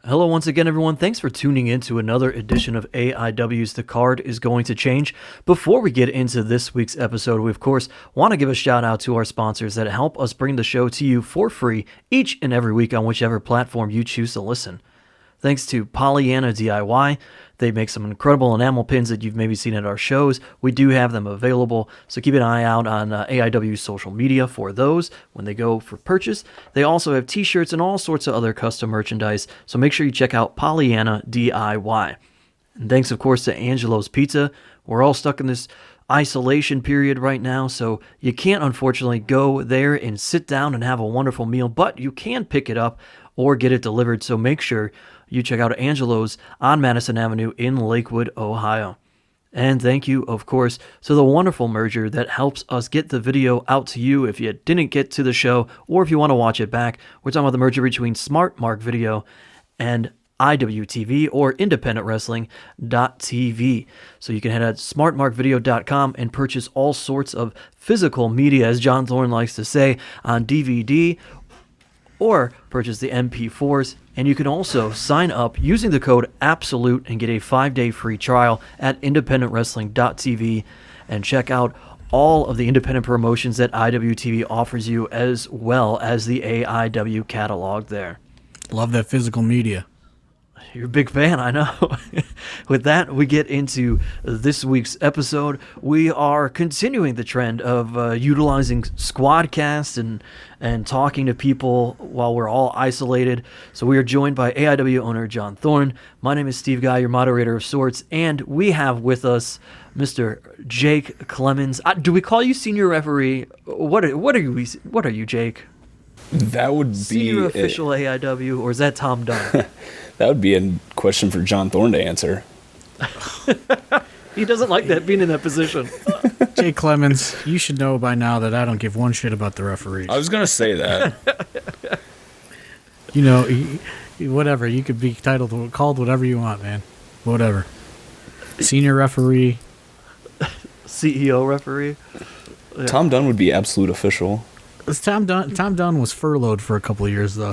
Hello once again, everyone. Thanks for tuning in to another edition of AIW's The Card is Going to Change. Before we get into this week's episode, we of course want to give a shout out to our sponsors that help us bring the show to you for free each and every week on whichever platform you choose to listen. Thanks to Pollyanna DIY. They make some incredible enamel pins that you've maybe seen at our shows. We do have them available, so keep an eye out on AIW's social media for those when they go for purchase. They also have t-shirts and all sorts of other custom merchandise, so make sure you check out Pollyanna DIY. And thanks, of course, to Angelo's Pizza. We're all stuck in this isolation period right now, so you can't unfortunately go there and sit down and have a wonderful meal, but you can pick it up or get it delivered, so make sure you check out Angelo's on Madison Avenue in Lakewood, Ohio. And thank you, of course, to the wonderful merger that helps us get the video out to you if you didn't get to the show or if you want to watch it back. We're talking about the merger between Smart Mark Video and IWTV or IndependentWrestling.tv. So you can head at smartmarkvideo.com and purchase all sorts of physical media, as John Thorne likes to say, on DVD, or purchase the MP4s. And you can also sign up using the code ABSOLUTE and get a 5-day free trial at IndependentWrestling.tv and check out all of the independent promotions that IWTV offers you, as well as the AIW catalog there. Love that physical media. You're a big fan, I know. With that, we get into this week's episode. We are continuing the trend of utilizing Squadcast and talking to people while we're all isolated. So we are joined by AIW owner John Thorne. My name is Steve Guy, your moderator of sorts, and we have with us Mr. Jake Clemons. Do we call you senior referee? What are you, Jake? That would be senior official AIW, or is that Tom Dunn? That would be a question for John Thorne to answer. He doesn't like that, being in that position. Jake Clemons, you should know by now that I don't give one shit about the referees. I was going to say that. You know, whatever. You could be called whatever you want, man. Whatever. Senior referee. CEO referee. Yeah. Tom Dunn would be absolute official. Tom Dunn was furloughed for a couple of years, though.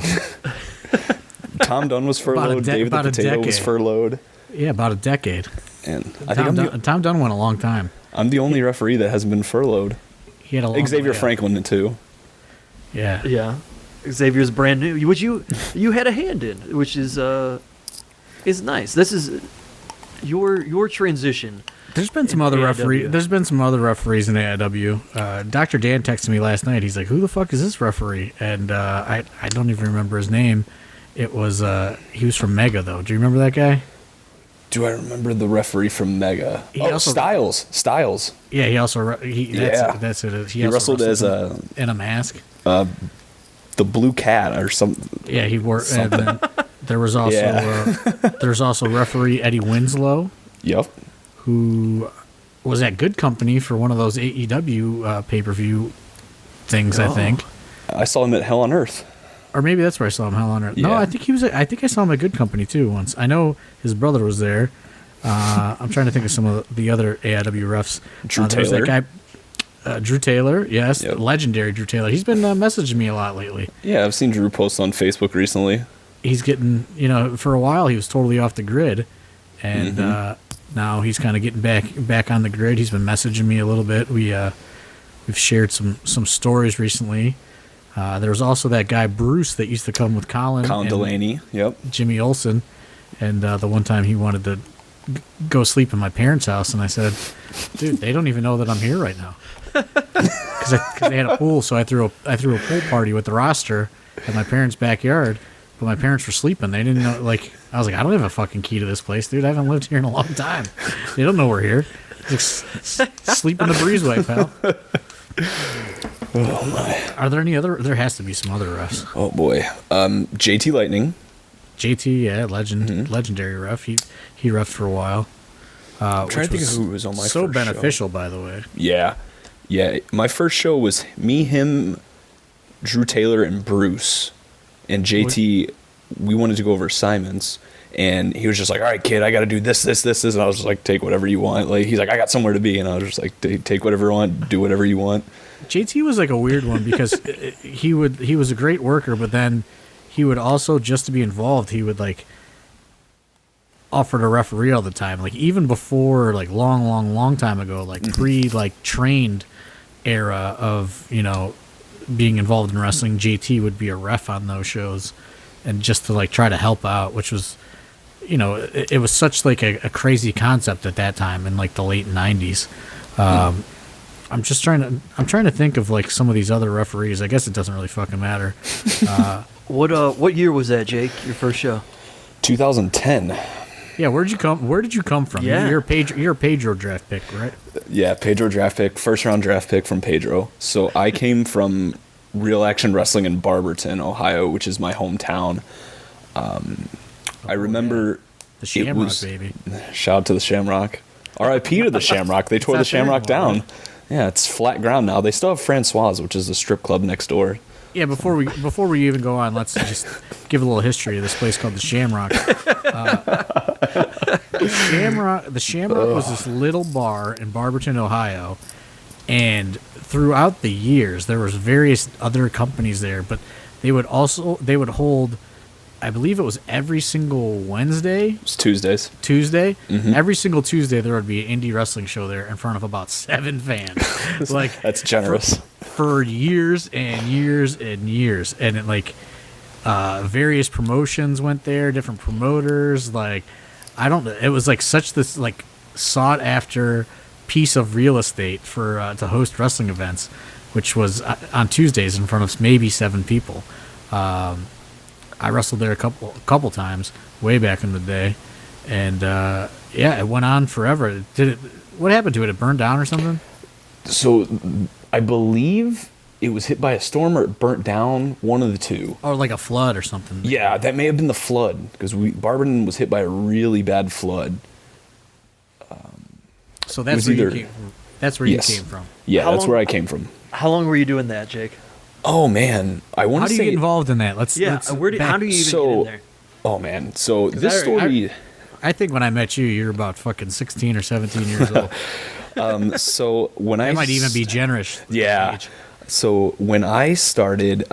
Tom Dunn was furloughed. David the Potato was furloughed. Yeah, about a decade. And Tom Dunn went a long time. I'm the only referee that hasn't been furloughed. He had a long Xavier Franklin too. Yeah. Yeah. Xavier's brand new, which you had a hand in, which is nice. This is your transition. There's been some other referees. There's been some other referees in AIW. Dr. Dan texted me last night. He's like, "Who the fuck is this referee?" And I don't even remember his name. It was he was from Mega though. Do you remember that guy? Do I remember the referee from Mega? Styles. Yeah, he also that's it. He wrestled as in a mask. The Blue Cat or something. Yeah, he wore. And then there was also there's also referee Eddie Winslow. Yep. Who was at Good Company for one of those AEW pay-per-view things, I think. I saw him at Hell on Earth. Or maybe that's where I saw him, Hell on Earth. Yeah. No, I think I saw him at Good Company, too, once. I know his brother was there. I'm trying to think of some of the other AIW refs. Drew Taylor. There was that guy, Drew Taylor, yes. Yep. Legendary Drew Taylor. He's been messaging me a lot lately. Yeah, I've seen Drew post on Facebook recently. He's getting, for a while he was totally off the grid. And, now he's kind of getting back on the grid. He's been messaging me a little bit. We've shared some stories recently. There was also that guy Bruce that used to come with Colin Delaney. Yep. Jimmy Olsen, and the one time he wanted to go sleep in my parents' house, and I said, "Dude, they don't even know that I'm here right now," because they had a pool. So I threw a pool party with the roster at my parents' backyard. But my parents were sleeping. They didn't know, I was like, I don't have a fucking key to this place, dude. I haven't lived here in a long time. They don't know we're here. Just sleep in the breezeway, pal. Oh, my. Are there any other? There has to be some other refs. Oh, boy. JT Lightning. JT, yeah, legendary ref. He refed for a while. I'm trying to think of who was on my first show. So beneficial, by the way. Yeah. Yeah. My first show was me, him, Drew Taylor, and Bruce. And JT, we wanted to go over Simon's, and he was just like, "All right, kid, I got to do this," and I was just like, "Take whatever you want." Like, he's like, "I got somewhere to be," and I was just like, "Take whatever you want, do whatever you want." JT was like a weird one because he was a great worker, but then he would also, just to be involved, he would offered to referee all the time. Like even before, like long time ago, like pre like trained era of being involved in wrestling, JT would be a ref on those shows, and just to like try to help out, which was it was such like a crazy concept at that time in like the late 90s. I'm trying to think of like some of these other referees. I guess it doesn't really fucking matter. What year was that, Jake? Your first show? 2010. Yeah, where did you come from? Yeah. You're a Pedro draft pick, right? Yeah, Pedro draft pick, first round draft pick from Pedro. So I came from Real Action Wrestling in Barberton, Ohio, which is my hometown. I remember the Shamrock, baby. Shout out to the Shamrock. R.I.P. to the Shamrock. They tore the Shamrock down. Right? Yeah, it's flat ground now. They still have Francois, which is the strip club next door. Yeah, before we even go on, let's just give a little history of this place called the Shamrock. The Shamrock was this little bar in Barberton, Ohio, and throughout the years there was various other companies there, but they would hold, I believe it was every single Wednesday. It was Tuesdays. Tuesday. Mm-hmm. Every single Tuesday there would be an indie wrestling show there in front of about 7 fans. Like that's generous. For years and years and years, and various promotions went there, different promoters. Like it was like such this like sought after piece of real estate for to host wrestling events, which was on Tuesdays in front of maybe 7 people. I wrestled there a couple times way back in the day, and it went on forever. What happened to it? It burned down or something? So I believe it was hit by a storm or it burnt down, one of the two. Or like a flood or something. Yeah, that may have been the flood, because Barberton was hit by a really bad flood. So that's where you came from. Yeah, that's where I came from. How long were you doing that, Jake? Oh man, I want to say. How do you get involved in that? How do you even get in there? Oh man, so this story. I think when I met you, you're about fucking 16 or 17 years old. So when I might even be generous. Yeah. So when I started,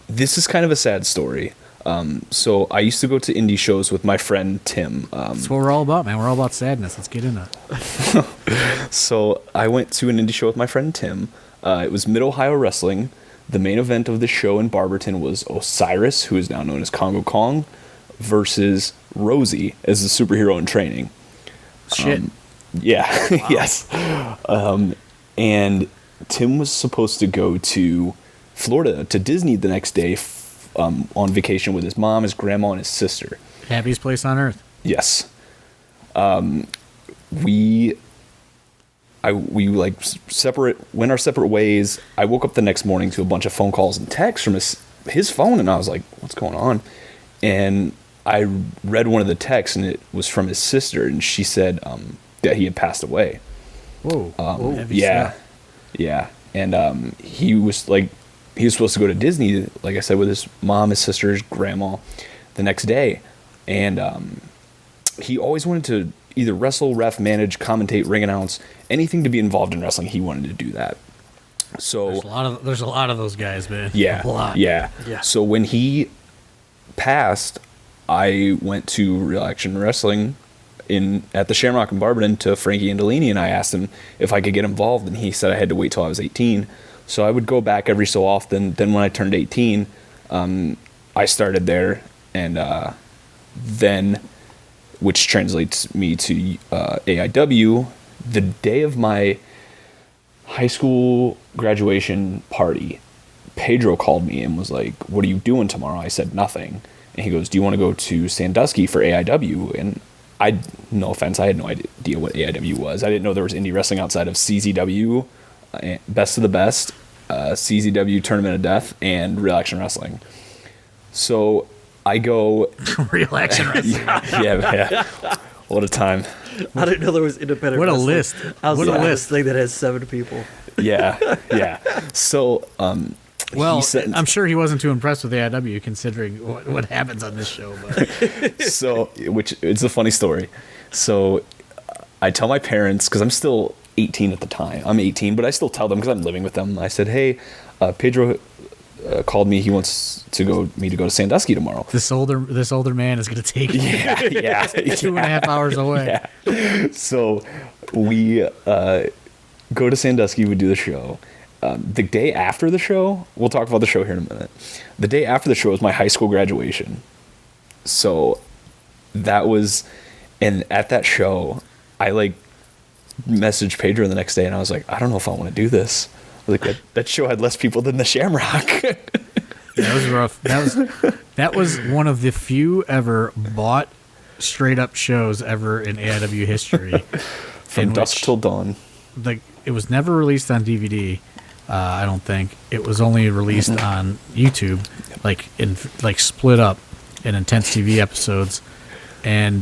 this is kind of a sad story. So I used to go to indie shows with my friend Tim. That's what we're all about, man. We're all about sadness. Let's get into it. So I went to an indie show with my friend Tim. It was Mid-Ohio Wrestling. The main event of the show in Barberton was Osiris, who is now known as Congo Kong, versus Rosie as the superhero in training. Shit. Yeah, wow. Yes. And Tim was supposed to go to Florida, to Disney the next day on vacation with his mom, his grandma, and his sister. Happiest place on earth. Yes. We like went our separate ways. I woke up the next morning to a bunch of phone calls and texts from his phone, and I was like, what's going on? And I read one of the texts, and it was from his sister, and she said that he had passed away. Whoa. Yeah. Stuff. Yeah. And he was supposed to go to Disney, like I said, with his mom, his sister, his grandma the next day. And he always wanted to either wrestle, ref, manage, commentate, ring announce, anything to be involved in wrestling. He wanted to do that. So there's a lot of those guys, man. Yeah. A lot. Yeah. So when he passed, I went to Real Action Wrestling at the Shamrock in Barberton to Frankie Andolini, and I asked him if I could get involved, and he said I had to wait till I was 18. So I would go back every so often. Then when I turned 18, I started there, and then, which translates me to AIW, the day of my high school graduation party, Pedro called me and was like, "What are you doing tomorrow?" I said nothing. And he goes, "Do you want to go to Sandusky for AIW?" And no offense, I had no idea what AIW was. I didn't know there was indie wrestling outside of CZW, Best of the Best, CZW Tournament of Death, and Real Action Wrestling. So I go... Real Action Wrestling. Yeah. What a time. I didn't know there was independent What a wrestling. list. What a list thing that has 7 people. Yeah. So... well, I'm sure he wasn't too impressed with AIW considering what happens on this show. But. So, which it's a funny story. So, I tell my parents, because I'm still 18 at the time. I'm 18, but I still tell them because I'm living with them. I said, "Hey, Pedro called me. He wants to go to Sandusky tomorrow. This older man is going to take Yeah. 2.5 hours away. Yeah. So we go to Sandusky. We do the show. The day after the show, we'll talk about the show here in a minute. The day after the show was my high school graduation. So that was, and at that show, I like messaged Pedro the next day, and I was like, I don't know if I want to do this. Like that show had less people than the Shamrock. That was rough. That was one of the few ever bought straight up shows ever in AIW history. From dusk till dawn. It was never released on DVD. I don't think it was only released on YouTube, like split up in intense TV episodes. And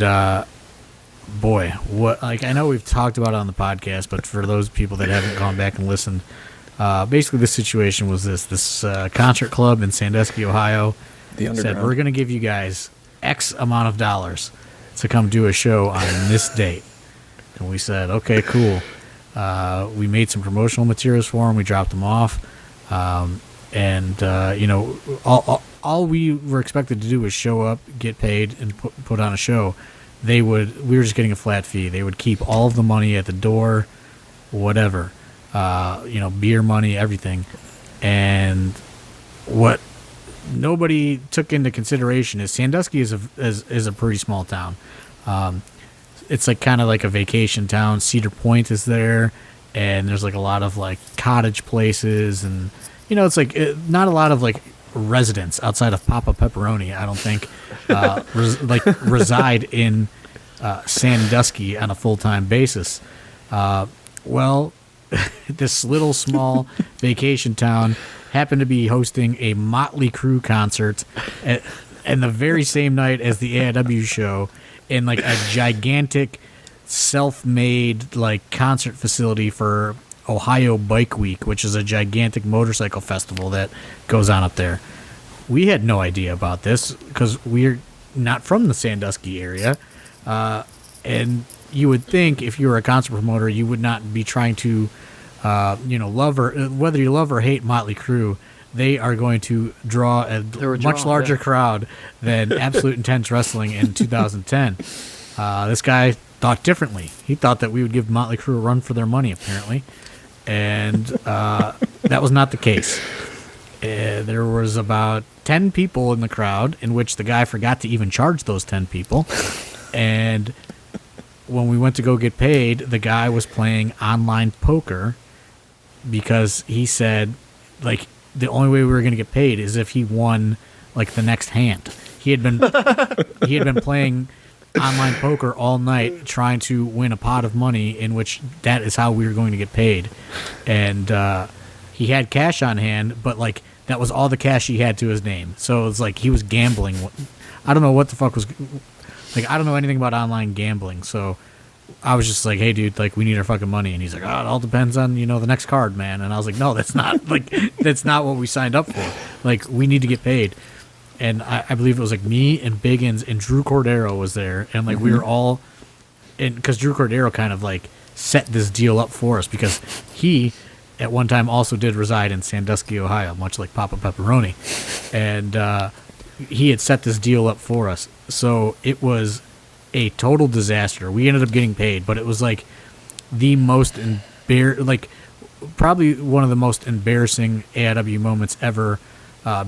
boy, what I know we've talked about it on the podcast, but for those people that haven't gone back and listened, basically the situation was this concert club in Sandusky, Ohio, said we're going to give you guys X amount of dollars to come do a show on this date, and we said okay, cool. We made some promotional materials for them. We dropped them off, and all we were expected to do was show up, get paid, and put on a show. We were just getting a flat fee. They would keep all of the money at the door, whatever, beer money, everything. And what nobody took into consideration is Sandusky is a pretty small town. It's like kind of like a vacation town. Cedar Point is there, and there's like a lot of like cottage places, and it's like not a lot of like residents outside of Papa Pepperoni, I don't think, reside in Sandusky on a full-time basis. Well, this little small vacation town happened to be hosting a Motley Crue concert and the very same night as the AIW show in like a gigantic self-made like concert facility for Ohio Bike Week, which is a gigantic motorcycle festival that goes on up there. We had no idea about this because we're not from the Sandusky area. And you would think if you were a concert promoter, you would not be trying to, whether you love or hate Motley Crue, they are going to draw a much larger crowd than Absolute Intense Wrestling in 2010. This guy thought differently. He thought that we would give Motley Crue a run for their money, apparently. And that was not the case. There was about 10 people in the crowd, in which the guy forgot to even charge those 10 people. And when we went to go get paid, the guy was playing online poker because he said, like, the only way we were going to get paid is if he won, like, the next hand. He had been playing online poker all night trying to win a pot of money in which that is how we were going to get paid. And he had cash on hand, but, like, that was all the cash he had to his name. So it was like he was gambling. I don't know what the fuck was... Like, I don't know anything about online gambling, so I was just like, hey, dude, like, we need our fucking money. And he's like, oh, it all depends on, the next card, man. And I was like, no, that's not what we signed up for. Like, we need to get paid. And I believe it was, like, me and Biggins and Drew Cordero was there. And, like, we were all... Because Drew Cordero kind of, like, set this deal up for us because he, at one time, also did reside in Sandusky, Ohio, much like Papa Pepperoni. And he had set this deal up for us. So it was a total disaster. We ended up getting paid, but it was like the most probably one of the most embarrassing AIW moments ever,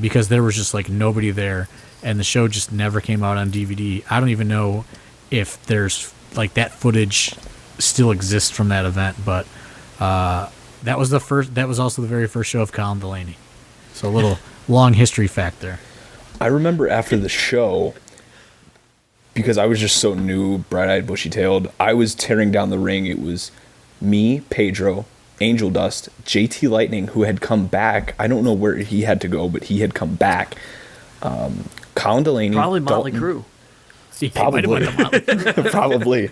because there was just like nobody there, and the show just never came out on DVD. I don't even know if there's like that footage still exists from that event, but that was also the very first show of Colin Delaney. So a little long history fact there. I remember after the show, because I was just so new, bright-eyed, bushy-tailed, I was tearing down the ring. It was me, Pedro, Angel Dust, JT Lightning, who had come back. I don't know where he had to go, but he had come back. Colin Delaney. Probably Motley Crue. Probably. Probably.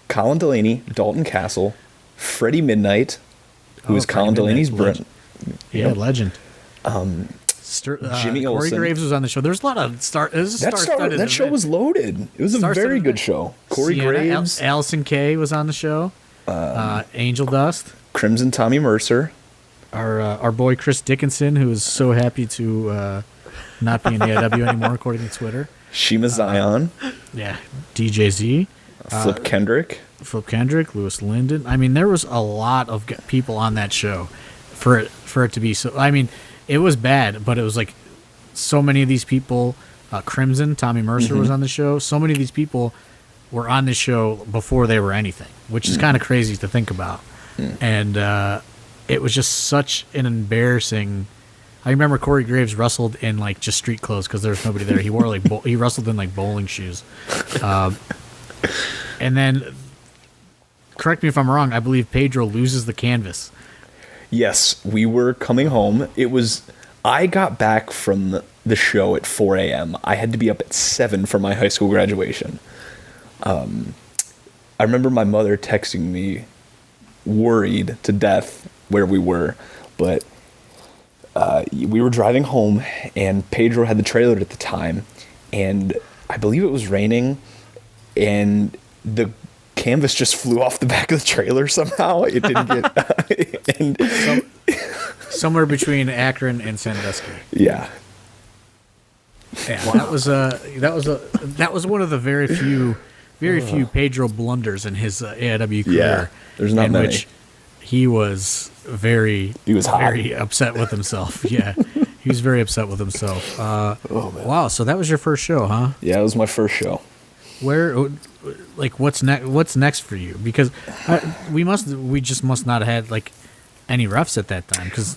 Colin Delaney, Dalton Castle, Freddie Midnight, who was Colin Delaney's brother. Yeah, legend. Jimmy Corey Olsen. Graves was on the show. There's a lot of that show was loaded. It was a very good show. Corey Graves. Allison Kay was on the show. Angel Dust. Crimson Tommy Mercer. our boy Chris Dickinson, who is so happy to not be in AIW anymore, according to Twitter. Shima Zion. Yeah, DJZ. Flip Kendrick. Lewis Linden. I mean, there was a lot of people on that show for it to be so. I mean, it was bad, but it was like so many of these people. Crimson, Tommy Mercer was on the show. So many of these people were on this show before they were anything, which is kind of crazy to think about. And it was just such an embarrassing. I remember Corey Graves wrestled in like just street clothes because there was nobody there. He wore like he wrestled in like bowling shoes. And then, correct me if I'm wrong, I believe Pedro loses the canvas. Yes, we were coming home. I got back from the show at 4 a.m. I had to be up at 7 for my high school graduation. I remember my mother texting me, worried to death where we were, but we were driving home, and Pedro had the trailer at the time, and I believe it was raining, and the canvas just flew off the back of the trailer somehow. It didn't get... Somewhere between Akron and Sandusky. Yeah. Yeah, that was one of the very few Pedro blunders in his AIW career. Yeah, there's not many. Which he was very upset with himself. Yeah, he was very upset with himself. Wow, so that was your first show, huh? Yeah, it was my first show. What's next? What's next for you? Because we just must not have had like any refs at that time, because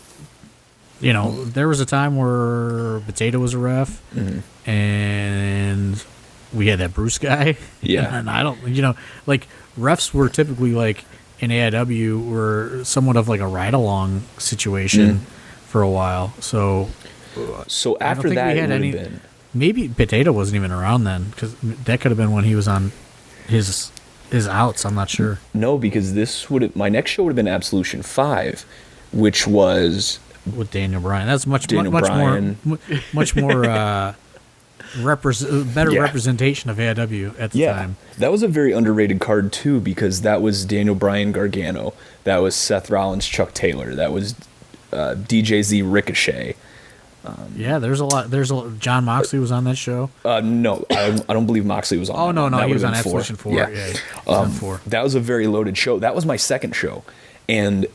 there was a time where Potato was a ref, and we had that Bruce guy. Yeah, and I don't, refs were typically like in AIW were somewhat of like a ride along situation for a while. So after that, it would have been. Maybe Potato wasn't even around then, because that could have been when he was on his outs. I'm not sure. No, because my next show would have been Absolution 5, which was with Daniel Bryan. That's much more better representation of AIW at the time. That was a very underrated card too, because that was Daniel Bryan Gargano, that was Seth Rollins Chuck Taylor, that was DJZ Ricochet. There's a lot. John Moxley was on that show. No, I don't believe Moxley was on. Oh no, that he was on Absolution 4. Yeah, 4. That was a very loaded show. That was my second show, and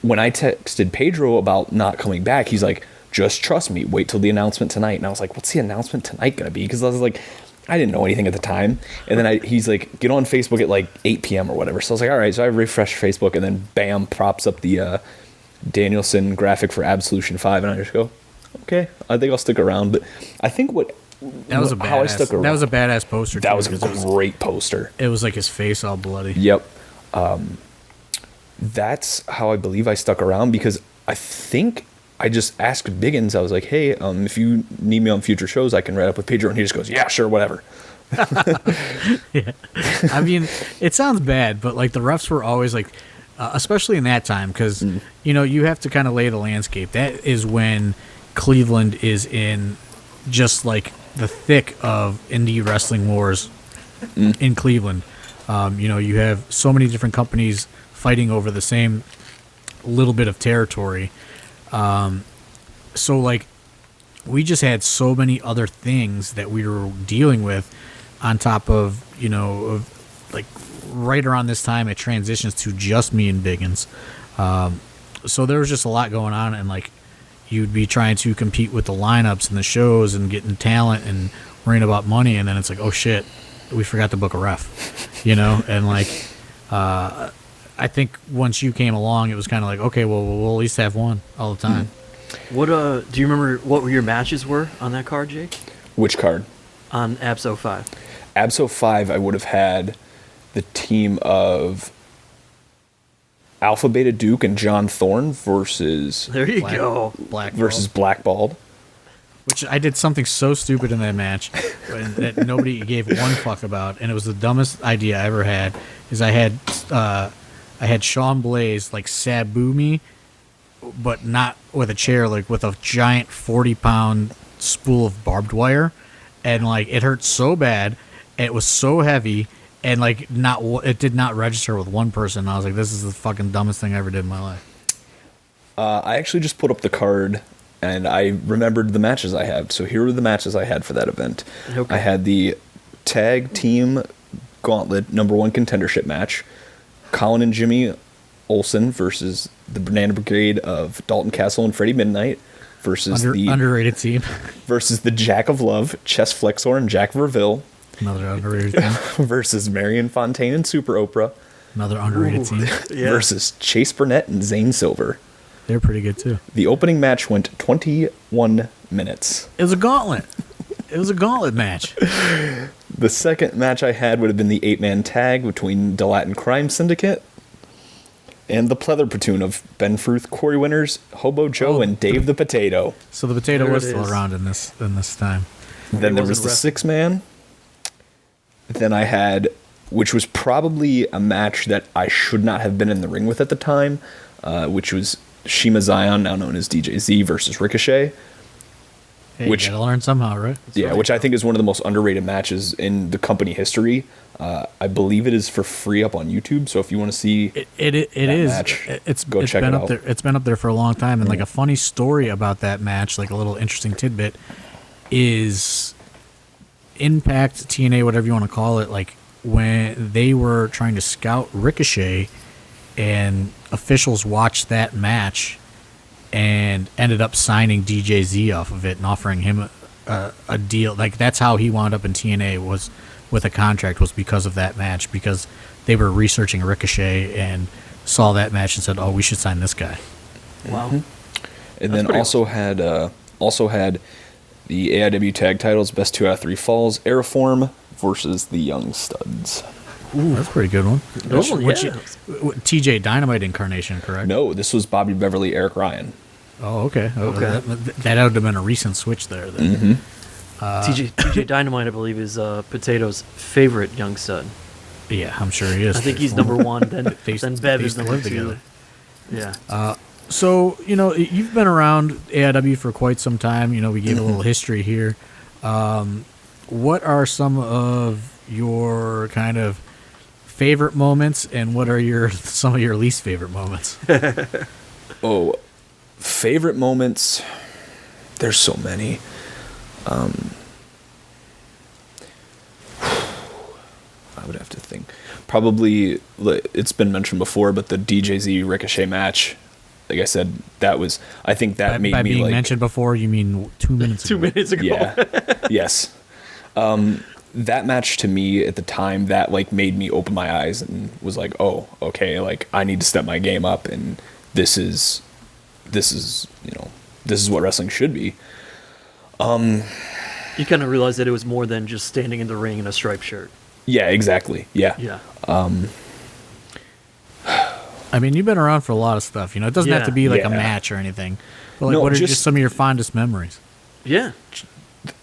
when I texted Pedro about not coming back, he's like, "Just trust me. Wait till the announcement tonight." And I was like, "What's the announcement tonight gonna be?" Because I was like, I didn't know anything at the time. And then he's like, "Get on Facebook at like 8 p.m. or whatever." So I was like, "All right." So I refreshed Facebook, and then bam, props up the Danielson graphic for Absolution 5, and I just go, okay, I think I'll stick around. But I think that was a badass poster. That was a great poster. It was like his face all bloody. Yep. That's how I believe I stuck around, because I think I just asked Biggins. I was like, "Hey, if you need me on future shows, I can write up with Pedro." And he just goes, "Yeah, sure, whatever." Yeah. I mean, it sounds bad, but like the refs were always like, especially in that time, because you have to kind of lay the landscape. That is when Cleveland is in just like the thick of indie wrestling wars in Cleveland. You have so many different companies fighting over the same little bit of territory. So like we just had so many other things that we were dealing with on top of, like right around this time it transitions to just me and Biggins. So there was just a lot going on, and like you'd be trying to compete with the lineups and the shows and getting talent and worrying about money, and then it's like, oh shit, we forgot to book a ref, and like I think once you came along, it was kind of like, okay, well, we'll at least have one all the time. What do you remember what your matches were on that card, Jake? Which card? On Abso 5. Abso 5, I would have had the team of Alpha Beta Duke and John Thorne versus Blackballed. Which I did something so stupid in that match that nobody gave one fuck about, and it was the dumbest idea I ever had. Is I had Sean Blaze like Sabu me, but not with a chair, like with a giant 40-pound spool of barbed wire, and like it hurt so bad, and it was so heavy. And like it did not register with one person. I was like, this is the fucking dumbest thing I ever did in my life. I actually just put up the card, and I remembered the matches I had. So here were the matches I had for that event. Okay. I had the Tag Team Gauntlet #1 contendership match. Colin and Jimmy Olsen versus the Banana Brigade of Dalton Castle and Freddie Midnight versus the underrated team. Versus the Jack of Love, Chess Flexor and Jack Verville. Another underrated team. Versus Marion Fontaine and Super Oprah. Another underrated team. Yeah. Versus Chase Burnett and Zane Silver. They're pretty good too. The opening match went 21 minutes. It was a gauntlet. It was a gauntlet match. The second match I had would have been the 8-man tag between the Latin Crime Syndicate and the Pleather Platoon of Ben Fruth, Corey Winters, Hobo Joe, and Dave the Potato. So the potato There was it still is. around in this time. Then there was wasn't the 6-man. Then I had, which was probably a match that I should not have been in the ring with at the time, which was Shima Zion, now known as DJ Z, versus Ricochet. Hey, Which- you gotta learn somehow, right? Yeah, which I think is one of the most underrated matches in the company history. I believe it is for free up on YouTube. So if you want to see, It is. match, It's go it's check been it up out. there. It's been up there for a long time, and like a funny story about that match, like a little interesting tidbit, is Impact, TNA, whatever you want to call it. Like when they were trying to scout Ricochet, and officials watched that match and ended up signing DJ Z off of it and offering him a deal. Like that's how he wound up in TNA, was with a contract, was because of that match, because they were researching Ricochet and saw that match and said, "Oh, we should sign this guy." Wow. and then also had the AIW tag titles, best 2 out of 3 falls, Aeroform versus the Young Studs. Ooh, that's a pretty good one. Oh, Which- yeah. TJ Dynamite incarnation, correct? No, this was Bobby Beverly, Eric Ryan. Oh, okay. Okay. That would have been a recent switch there. Then. TJ Dynamite, I believe, is Potato's favorite young stud. Yeah, I'm sure he is. I think he's number one. Then They used- then they Bev used is to number live 2. together. Yeah. So, you've been around AIW for quite some time. We gave a little history here. What are some of your kind of favorite moments, and what are some of your least favorite moments? Oh, favorite moments. There's so many. I would have to think. Probably, it's been mentioned before, but the DJZ Ricochet match, like I said, that was, I think that made By me being like, mentioned before, you mean 2 minutes ago? 2 minutes ago. yeah, yes. That match to me at the time, that like made me open my eyes and was like, oh, okay, like I need to step my game up, and this is what wrestling should be. You kind of realized that it was more than just standing in the ring in a striped shirt. Yeah, exactly. Yeah. Yeah. I mean, you've been around for a lot of stuff. It doesn't have to be like a Yeah. match or anything. But like, No, what are just- just some of your fondest memories? Yeah.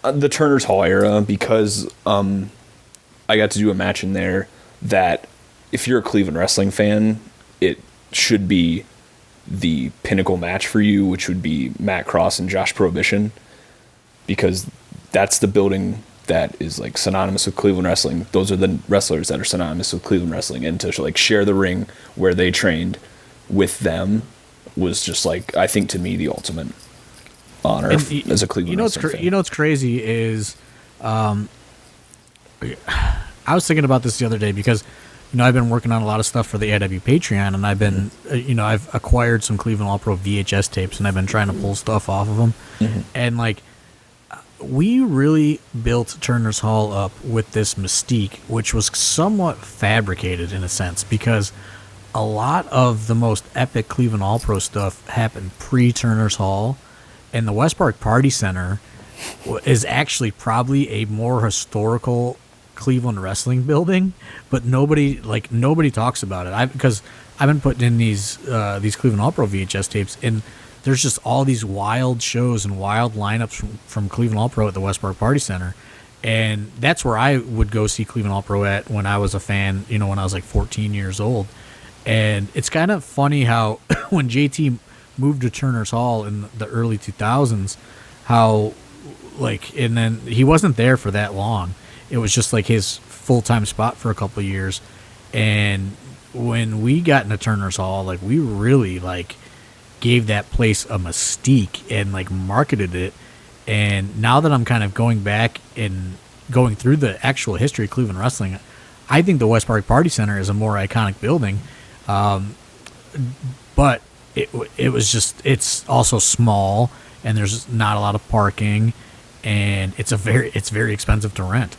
The Turner's Hall era, because I got to do a match in there that, if you're a Cleveland wrestling fan, it should be the pinnacle match for you, which would be Matt Cross and Josh Prohibition, because that's the building that is like synonymous with Cleveland wrestling. Those are the wrestlers that are synonymous with Cleveland wrestling, and to like share the ring where they trained with them was just like, I think to me, the ultimate honor And as a Cleveland wrestling fan. what's crazy is, I was thinking about this the other day because, I've been working on a lot of stuff for the AIW Patreon, and I've been, I've acquired some Cleveland All Pro VHS tapes, and I've been trying to pull stuff off of them, and like, we really built Turner's Hall up with this mystique, which was somewhat fabricated in a sense, because a lot of the most epic Cleveland All Pro stuff happened pre-Turner's Hall, and the West Park Party Center is actually probably a more historical Cleveland wrestling building, but nobody talks about it. Because I've been putting in these Cleveland All Pro VHS tapes, and there's just all these wild shows and wild lineups from Cleveland All Pro at the West Park Party Center. And that's where I would go see Cleveland All Pro at when I was a fan, when I was like 14 years old. And it's kind of funny how when JT moved to Turner's Hall in the early 2000s, how and then he wasn't there for that long. It was just like his full-time spot for a couple of years. And when we got into Turner's Hall, we really gave that place a mystique and like marketed it. And now that I'm kind of going back and going through the actual history of Cleveland wrestling, I think the West Park Party Center is a more iconic building. But it's also small, and there's not a lot of parking, and it's very expensive to rent.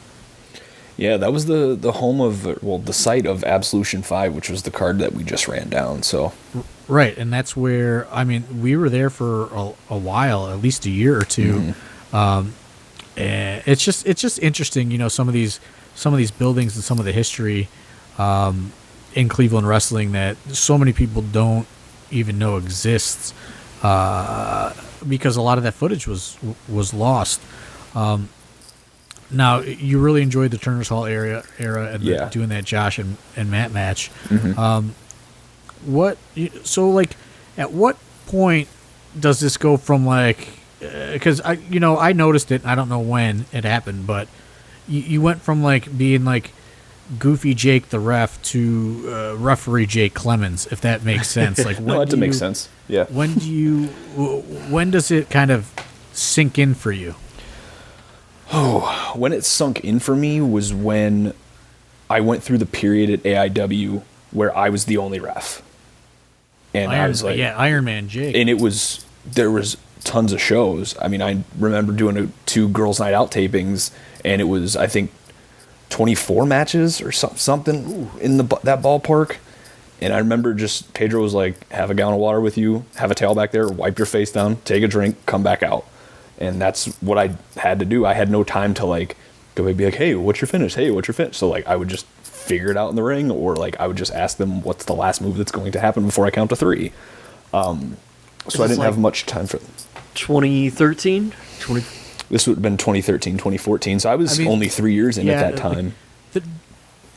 Yeah, that was the home of, the site of Absolution 5, which was the card that we just ran down. So right, and that's where, I mean, we were there for a while, at least a year or two. And it's just interesting, you know, some of these buildings and some of the history in Cleveland wrestling that so many people don't even know exists, because a lot of that footage was lost. Now, you really enjoyed the Turner's Hall era and doing that Josh and Matt match. At what point does this go from like, because I noticed it, I don't know when it happened, but you went from like being like Goofy Jake the ref to referee Jake Clemons, if that makes sense. Like, no, that makes sense. Yeah. When does it kind of sink in for you? Oh, when it sunk in for me was when I went through the period at AIW where I was the only ref. And I was like, Iron Man Jake. And there was tons of shows. I mean, I remember doing 2 Girls Night Out tapings, and it was, I think, 24 matches or something in that ballpark. And I remember just Pedro was like, have a gallon of water with you, have a towel back there, wipe your face down, take a drink, come back out. And that's what I had to do. I had no time to like go and be like, hey, what's your finish? Hey, what's your finish? So like I would just figure it out in the ring, or like I would just ask them what's the last move that's going to happen before I count to 3. So I didn't have much time for 2013? This would have been 2013, 2014. So I was only 3 years in at that time.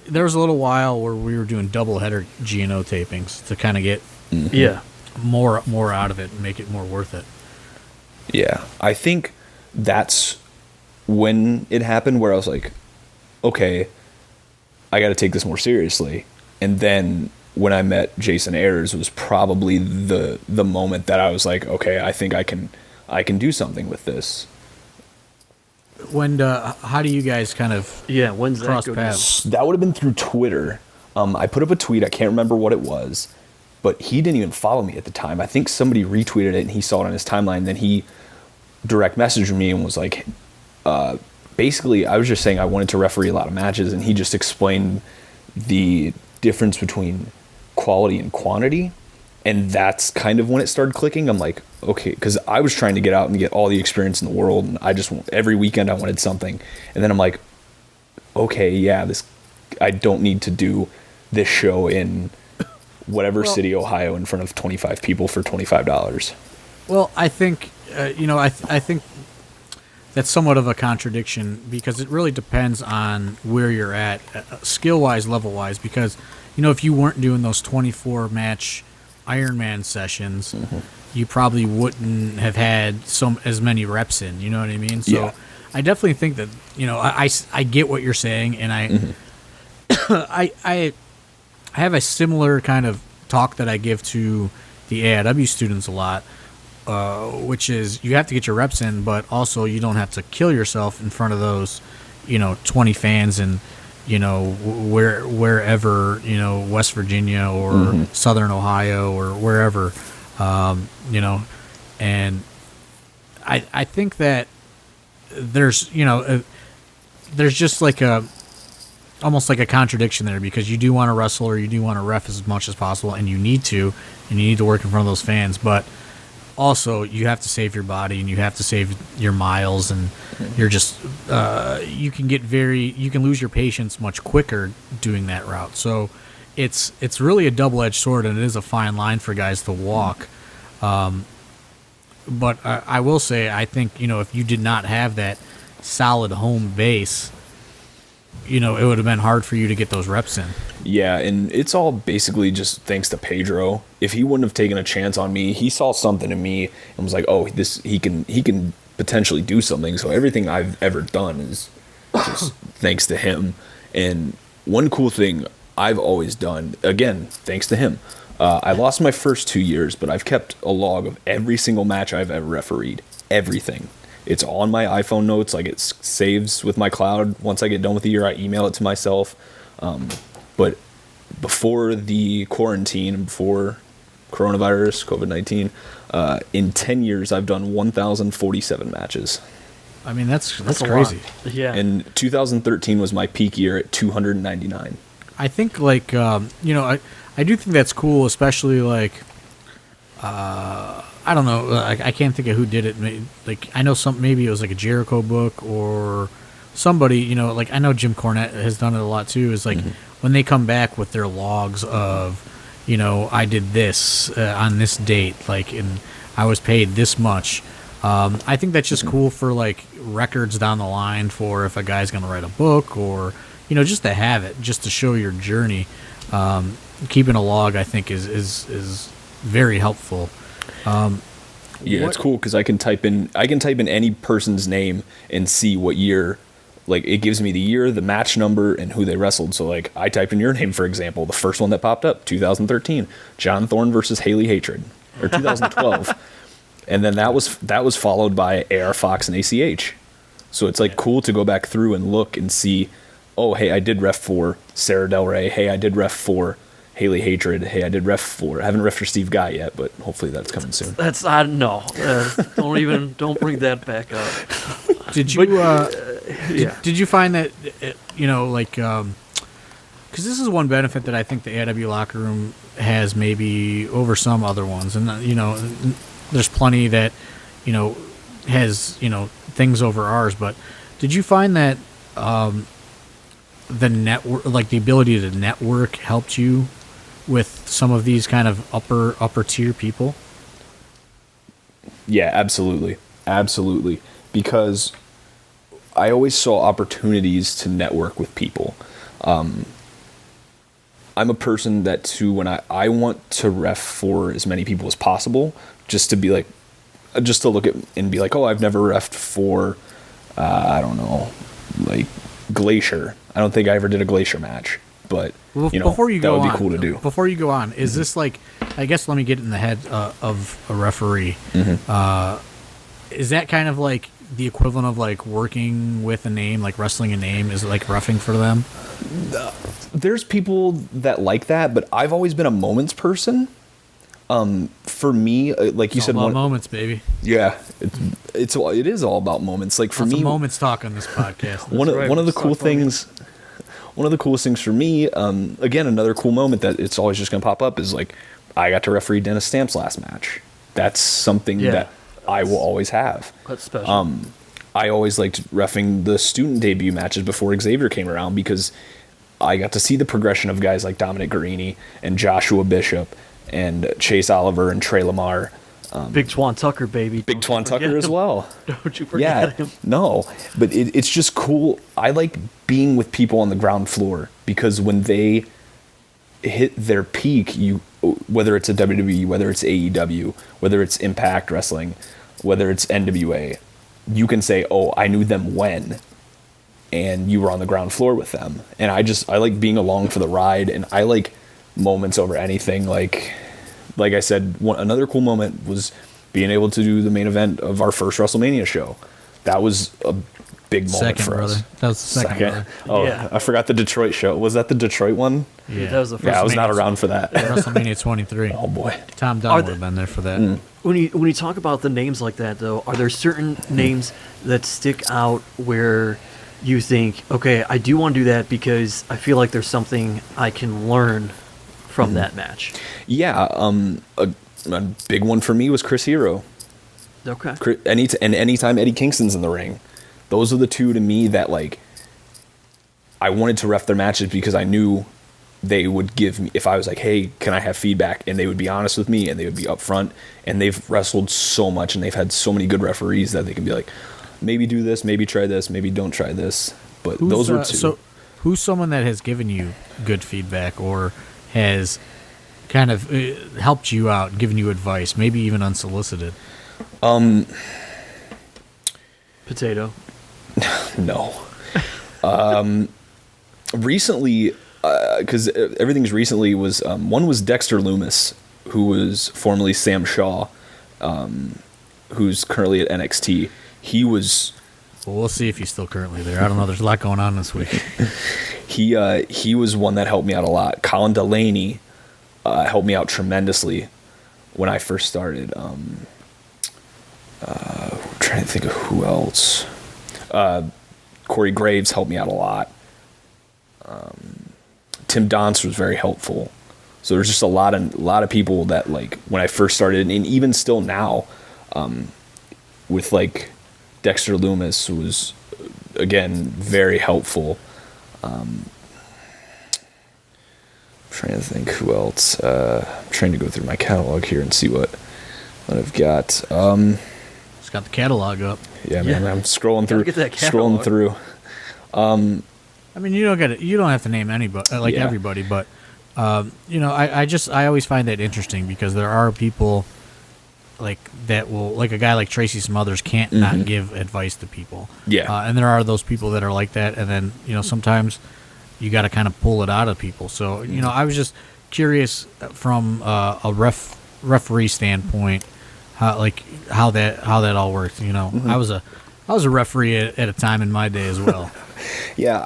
There was a little while where we were doing double-header G&O tapings to kind of get more out of it and make it more worth it. Yeah, I think that's when it happened, where I was like, okay, I got to take this more seriously. And then when I met Jason Ayers was probably the moment that I was like, okay, I think I can do something with this. How do you guys kind of when's cross that paths? That would have been through Twitter. I put up a tweet. I can't remember what it was, but he didn't even follow me at the time. I think somebody retweeted it and he saw it on his timeline. Then he direct messaged me and was like, basically, I was just saying I wanted to referee a lot of matches, and he just explained the difference between quality and quantity. And that's kind of when it started clicking. I'm like, okay, because I was trying to get out and get all the experience in the world, and every weekend I wanted something. And then I'm like, okay, I don't need to do this show in whatever city, Ohio, in front of 25 people for $25. Well, I think, I think that's somewhat of a contradiction, because it really depends on where you're at, skill-wise, level-wise, because, if you weren't doing those 24-match Ironman sessions, you probably wouldn't have had as many reps in, you know what I mean? So I definitely think that, I get what you're saying, and I have a similar kind of talk that I give to the AIW students a lot, which is you have to get your reps in, but also you don't have to kill yourself in front of those, 20 fans and, wherever, West Virginia or Southern Ohio or wherever, and I think that there's just like almost like a contradiction there, because you do want to wrestle or you do want to ref as much as possible, and you need to work in front of those fans, but also you have to save your body and you have to save your miles, and you're just you can lose your patience much quicker doing that route. So it's really a double-edged sword, and it is a fine line for guys to walk. But I will say, I think, if you did not have that solid home base, it would have been hard for you to get those reps in. Yeah, and it's all basically just thanks to Pedro. If he wouldn't have taken a chance on me, he saw something in me and was like, oh, he can potentially do something. So everything I've ever done is just thanks to him. And one cool thing I've always done, again, thanks to him, I lost my first 2 years, but I've kept a log of every single match I've ever refereed. Everything. It's on my iPhone notes. Like, it saves with my cloud. Once I get done with the year, I email it to myself. But before the quarantine, before coronavirus, COVID-19, in 10 years, I've done 1,047 matches. I mean, that's a crazy. lot. Yeah. And 2013 was my peak year at 299. I think, like, I do think that's cool, especially, like, I don't know, I can't think of who did it. Like, I know maybe it was like a Jericho book or somebody, like, I know Jim Cornette has done it a lot too, is like, when they come back with their logs of, I did this on this date, like, and I was paid this much. I think that's just cool for, like, records down the line for if a guy's going to write a book or, just to have it, just to show your journey. Keeping a log, I think, is very helpful. It's cool because I can type in any person's name and see what year. Like, it gives me the year, the match number, and who they wrestled. So, like, I typed in your name, for example. The first one that popped up, 2013, John Thorne versus Haley Hatred, or 2012. And then that was followed by AR Fox and ACH. So it's, like, cool to go back through and look and see, oh, hey, I did ref for Sarah Del Rey. Hey, I did ref for Haley Hatred. Hey, I did ref for... I haven't ref for Steve Guy yet, but hopefully that's coming soon. That's... no. Don't bring that back up. Did you... Did you find that, like... Because this is one benefit that I think the AIW locker room has maybe over some other ones. And, there's plenty that, has, things over ours. But did you find that the network, like the ability to network, helped you with some of these kind of upper tier people? Yeah, absolutely. Because I always saw opportunities to network with people. I'm a person that too, when I want to ref for as many people as possible, just to look at and be like, oh, I've never refed for, I don't know, like Glacier. I don't think I ever did a Glacier match, but that would be cool to do. Before you go on, is this like, I guess let me get in the head of a referee. Is that kind of like the equivalent of like working with a name, like wrestling a name? Is it like reffing for them? There's people that like that, but I've always been a moments person. For me, like you said, all about moments, baby. Yeah, it is all about moments. Like for me, moments talk on this podcast. one of the coolest things for me, again, another cool moment that it's always just gonna pop up is like I got to referee Dennis Stamp's last match. That's something that I will always have. That's special. I always liked reffing the student debut matches before Xavier came around because I got to see the progression of guys like Dominic Guarini and Joshua Bishop and Chase Oliver and Trey Lamar. Big Twan Tucker, baby. Big Twan Tucker as well. Don't you forget him. No, but it's just cool. I like being with people on the ground floor because when they hit their peak, whether it's a WWE, whether it's AEW, whether it's Impact Wrestling, whether it's NWA, you can say, oh, I knew them when, and you were on the ground floor with them. And I like being along for the ride, and I like moments over anything. Like I said, another cool moment was being able to do the main event of our first WrestleMania show. That was a big moment for us. That was the second. Brother. Oh, yeah. I forgot the Detroit show. Was that the Detroit one? Yeah, that was the first. Yeah, I was not around for that. WrestleMania 23. Oh boy, Tom Dunn would have been there for that. When you talk about the names like that, though, are there certain names that stick out where you think, okay, I do want to do that because I feel like there's something I can learn from that match? Yeah, a big one for me was Chris Hero. Okay. Anytime Eddie Kingston's in the ring, those are the two to me that like I wanted to ref their matches because I knew they would give me, if I was like, hey, can I have feedback? And they would be honest with me and they would be upfront, and they've wrestled so much and they've had so many good referees that they can be like, maybe do this, maybe try this, maybe don't try this. But those were two. So who's someone that has given you good feedback or has kind of helped you out, given you advice, maybe even unsolicited? Potato. No. Recently, because everything's recently was one was Dexter Loomis, who was formerly Sam Shaw, who's currently at NXT. He was. Well, we'll see if he's still currently there. I don't know. There's a lot going on this week. He was one that helped me out a lot. Colin Delaney helped me out tremendously when I first started. I'm trying to think of who else. Corey Graves helped me out a lot. Tim Donst was very helpful. So there's just a lot of people that, like, when I first started, and even still now, with like Dexter Loomis was again very helpful. I'm trying to think who else. I'm trying to go through my catalog here and see what I've got. It's got the catalog up. Yeah, man, I'm scrolling through. Get that catalog. Scrolling through. I mean, you don't have to name anybody, everybody, but I always find that interesting because there are people like that will, like a guy like Tracy Smothers can't not give advice to people. Yeah. And there are those people that are like that, and then sometimes you got to kind of pull it out of people. So I was just curious from a referee standpoint how that all works. I was a referee at a time in my day as well. Yeah,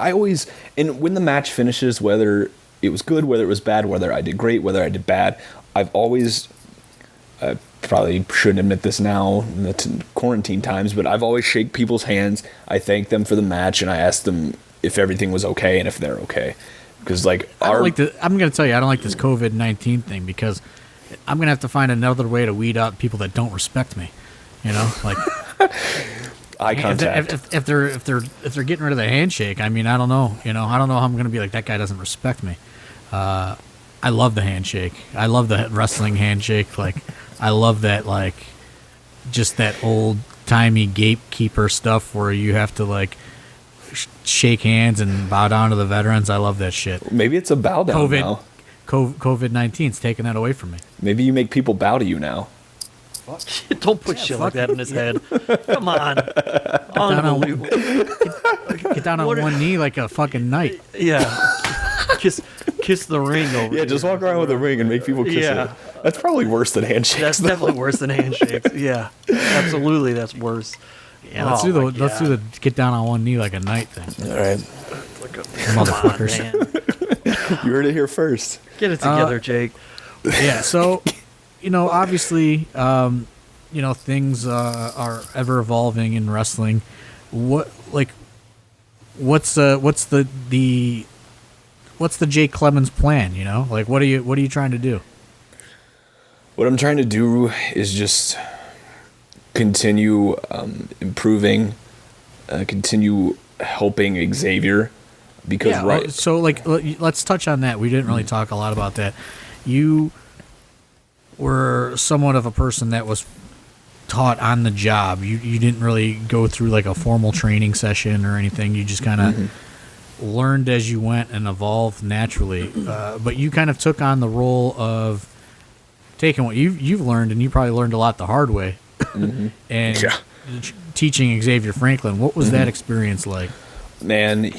and when the match finishes, whether it was good, whether it was bad, whether I did great, whether I did bad, I've always, I probably shouldn't admit this now in the quarantine times, but I've always shake people's hands. I thank them for the match, and I ask them if everything was okay and if they're okay. Because I'm going to tell you, I don't like this COVID-19 thing because I'm going to have to find another way to weed out people that don't respect me. Like eye contact. If they're getting rid of the handshake, I mean, I don't know. I don't know how I'm going to be like, that guy doesn't respect me. I love the handshake. I love the wrestling handshake. Like, I love that, like, just that old timey gatekeeper stuff where you have to like shake hands and bow down to the veterans. I love that shit. Maybe it's a bow down now. COVID-19's taking that away from me. Maybe you make people bow to you now. Don't put shit like that in his head. Come on. Unbelievable. Get down on one knee like a fucking knight. Yeah. Kiss the ring over. Yeah, just walk around with a ring and make people kiss it. That's probably worse than handshakes. That's definitely worse than handshakes. Yeah. Absolutely, that's worse. Yeah, let's do the get down on one knee like a knight thing. All right. Motherfuckers. You heard it here first. Get it together, Jake. Yeah, so obviously, things are ever evolving in wrestling. What's the Jake Clemons plan? Like, what are you trying to do? What I'm trying to do is just continue improving, continue helping Xavier. Because so let's touch on that. We didn't really talk a lot about that. You were somewhat of a person that was taught on the job. You didn't really go through like a formal training session or anything. You just kind of learned as you went and evolved naturally. But you kind of took on the role of taking what you've learned, and you probably learned a lot the hard way, and teaching Xavier Franklin. What was that experience like? Man,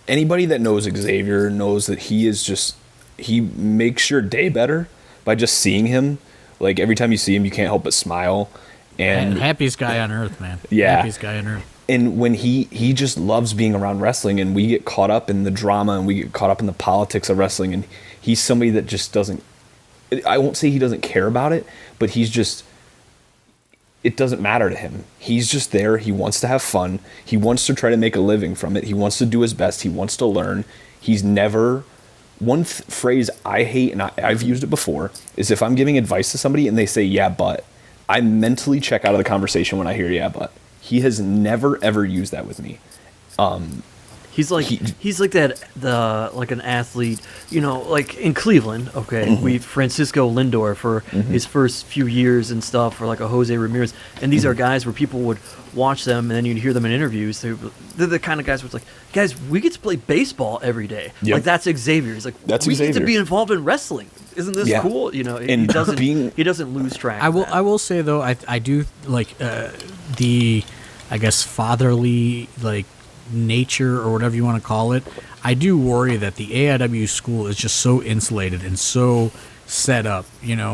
anybody that knows Xavier knows that he makes your day better by just seeing him. Like, every time you see him, you can't help but smile. And happiest guy on earth, man. Yeah. Happiest guy on earth. And when he just loves being around wrestling, and we get caught up in the drama and we get caught up in the politics of wrestling, and he's somebody that just doesn't, I won't say he doesn't care about it, but it doesn't matter to him. He's just there. He wants to have fun. He wants to try to make a living from it. He wants to do his best. He wants to learn. He's never... One phrase I hate, and I've used it before, is if I'm giving advice to somebody and they say, yeah, but, I mentally check out of the conversation when I hear yeah, but. He has never, ever used that with me. He's like like an athlete, like in Cleveland. Okay, Francisco Lindor for his first few years and stuff, or like a Jose Ramirez, and these are guys where people would watch them and then you'd hear them in interviews. They're the kind of guys where it's like, guys, we get to play baseball every day. Yep. Like, that's Xavier. He's like, we get to be involved in wrestling. Isn't this cool? And he doesn't lose track. I will say though, I do like the, I guess, fatherly like nature or whatever you want to call it. I do worry that the AIW school is just so insulated and so set up,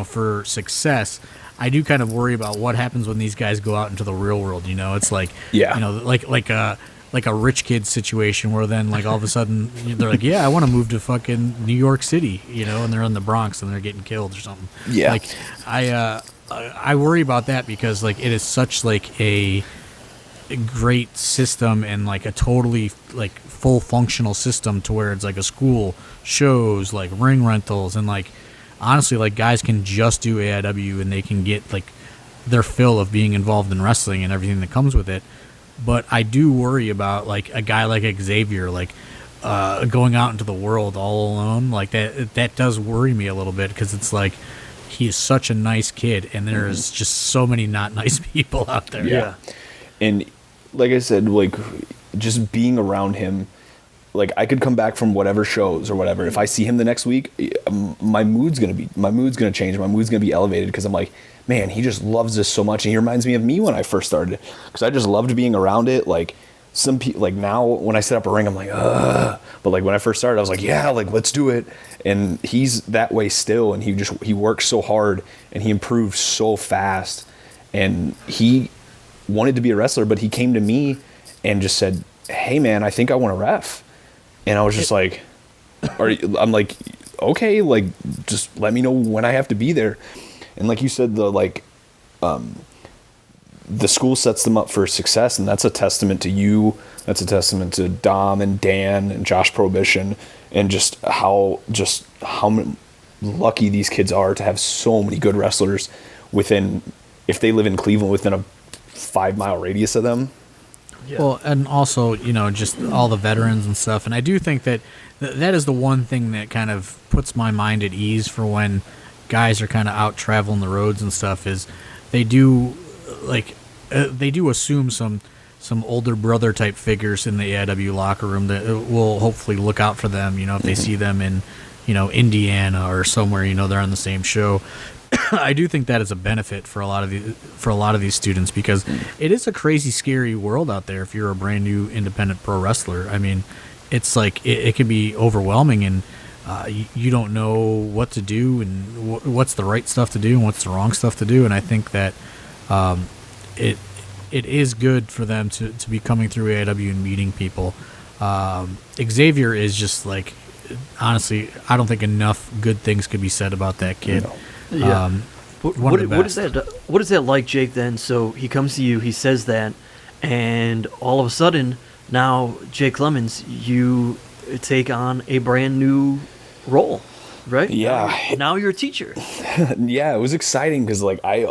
for success. I do kind of worry about what happens when these guys go out into the real world. It's like, like a rich kid situation where then like all of a sudden they're like, yeah, I want to move to fucking New York City, and they're in the Bronx and they're getting killed or something. Yeah. Like I worry about that because like it is such like a great system and like a totally like full functional system to where it's like a school, shows, like ring rentals, and like honestly like guys can just do AIW and they can get like their fill of being involved in wrestling and everything that comes with it. But I do worry about like a guy like Xavier, like going out into the world all alone. Like that does worry me a little bit because it's like he is such a nice kid, and there's just so many not nice people out there. Yeah. And like I said, like just being around him, like I could come back from whatever shows or whatever. If I see him the next week, my mood's gonna change. My mood's gonna be elevated because I'm like, man, he just loves this so much, and he reminds me of me when I first started because I just loved being around it. Like some people, like now when I set up a ring, I'm like, ugh. But like when I first started, I was like, yeah, like let's do it. And he's that way still, and he works so hard, and he improves so fast, and he wanted to be a wrestler, but he came to me and just said, hey man, I think I want to ref. And I was just like, I'm like, okay, like just let me know when I have to be there. And like you said, the school sets them up for success, and that's a testament to you. That's a testament to Dom and Dan and Josh Prohibition, and just how lucky these kids are to have so many good wrestlers within, if they live in Cleveland, within a 5-mile radius of them. Yeah. Well, and also, just all the veterans and stuff. And I do think that that is the one thing that kind of puts my mind at ease for when guys are kind of out traveling the roads and stuff, is they do assume some older brother type figures in the AIW locker room that will hopefully look out for them, if they see them in, Indiana or somewhere, they're on the same show. I do think that is a benefit for a lot of these students because it is a crazy, scary world out there. If you're a brand new independent pro wrestler, I mean, it's like it can be overwhelming, and you don't know what to do and what's the right stuff to do and what's the wrong stuff to do. And I think that it is good for them to be coming through AIW and meeting people. Xavier is just like, honestly, I don't think enough good things could be said about that kid. No. Yeah. What is that like, Jake, then? So he comes to you, he says that, and all of a sudden, now, Jake Clemons, you take on a brand new role, right? Yeah. Now you're a teacher. Yeah, it was exciting because, like, I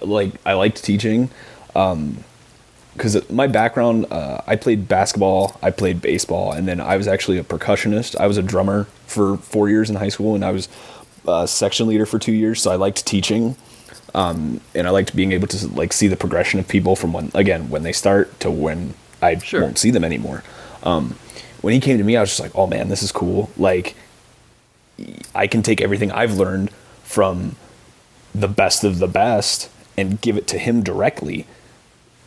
liked teaching because my background, I played basketball, I played baseball, and then I was actually a percussionist. I was a drummer for 4 years in high school, and I was section leader for 2 years, so I liked teaching, and I liked being able to like see the progression of people from when they start to when I won't see them anymore. When he came to me, I was just like, oh man, this is cool. Like, I can take everything I've learned from the best of the best and give it to him directly.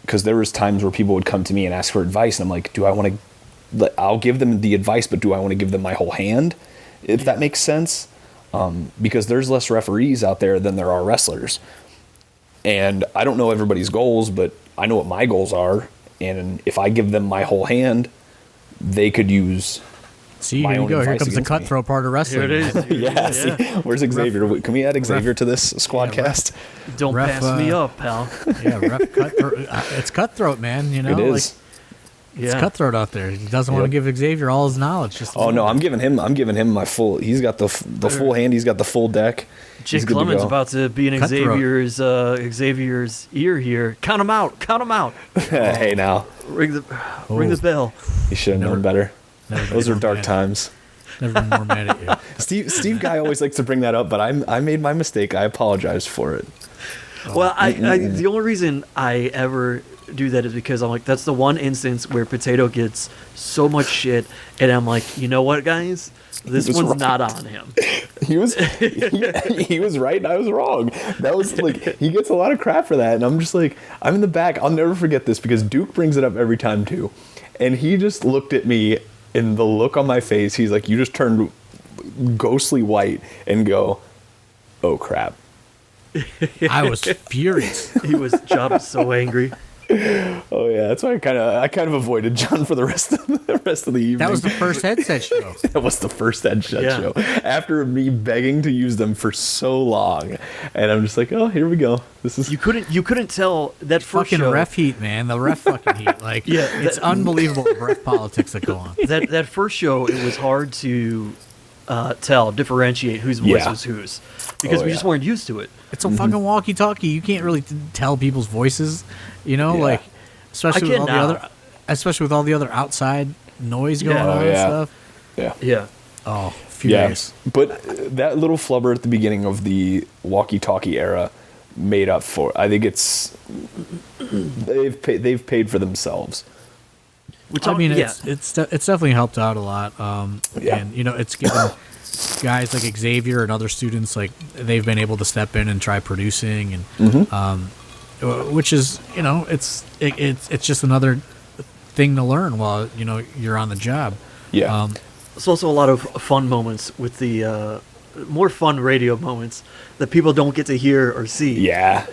Because there was times where people would come to me and ask for advice, and I'm like, I'll give them the advice, but do I want to give them my whole hand? If that makes sense. Because there's less referees out there than there are wrestlers. And I don't know everybody's goals, but I know what my goals are. And if I give them my whole hand, they could use my here own you go. Here advice comes the against cutthroat part of wrestling. Here it is. Yeah, see, where's Xavier? Can we add Xavier to this squadcast? Don't pass me up, pal. Yeah, ref cutthroat. It's cutthroat, man. It is. It's cutthroat out there. He doesn't want to give Xavier all his knowledge. I'm giving him my full. He's got the full hand. He's got the full deck. Jake Clemons about to be in Xavier's ear here. Count him out. Hey now, ring the bell. You should have known better. Those are dark times. Never been more mad at you. Steve Guy always likes to bring that up, but I made my mistake. I apologize for it. Well, the only reason I ever do that is because I'm like, that's the one instance where Potato gets so much shit, and I'm like, you know what, guys, this one's right. Not on him. He was right, and I was wrong. That was like, he gets a lot of crap for that, and I'm just like, I'm in the back. I'll never forget this because Duke brings it up every time too, and he just looked at me And the look on my face, he's like, you just turned ghostly white and go, oh crap. I was furious. John was so angry. Oh yeah, that's why I kind of avoided John for the rest of the evening. That was the first headset show. That was the first headset show. After me begging to use them for so long, and I'm just like, oh, here we go. This is You couldn't tell that first Fucking show. ref heat, man. The ref fucking heat. Like, it's unbelievable the ref politics that go on. That first show, it was hard to differentiate whose voice was whose, because we just weren't used to it. It's a fucking walkie-talkie. You can't really tell people's voices, like especially with all the other outside noise going on and stuff. Yeah. Oh, furious. Yeah. But that little flubber at the beginning of the walkie-talkie era made up for. I think they've paid for themselves. It's definitely helped out a lot. And it's given guys like Xavier and other students, like, they've been able to step in and try producing, and which is it's just another thing to learn while you're on the job. Yeah. It's also a lot of fun moments with the more fun radio moments that people don't get to hear or see. Yeah.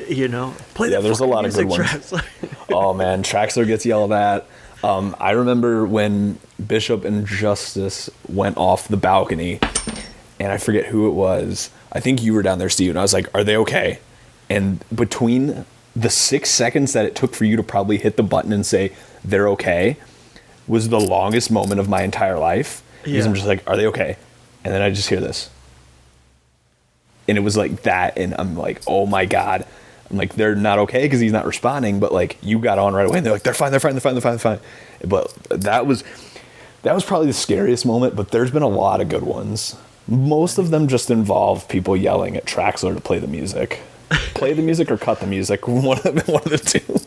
Play there's a lot of good ones. Oh man, Traxler gets yelled at. I remember when Bishop and Justice went off the balcony, and I forget who it was. I think you were down there, Steve, and I was like, are they okay? And between the 6 seconds that it took for you to probably hit the button and say, they're okay, was the longest moment of my entire life. Because I'm just like, are they okay? And then I just hear this. And it was like that, and I'm like, oh my God. I'm like, they're not okay because he's not responding, but like, you got on right away, and they're like, they're fine. But that was probably the scariest moment, but there's been a lot of good ones. Most of them just involve people yelling at Traxler to play the music. Play the music or cut the music, one of the two.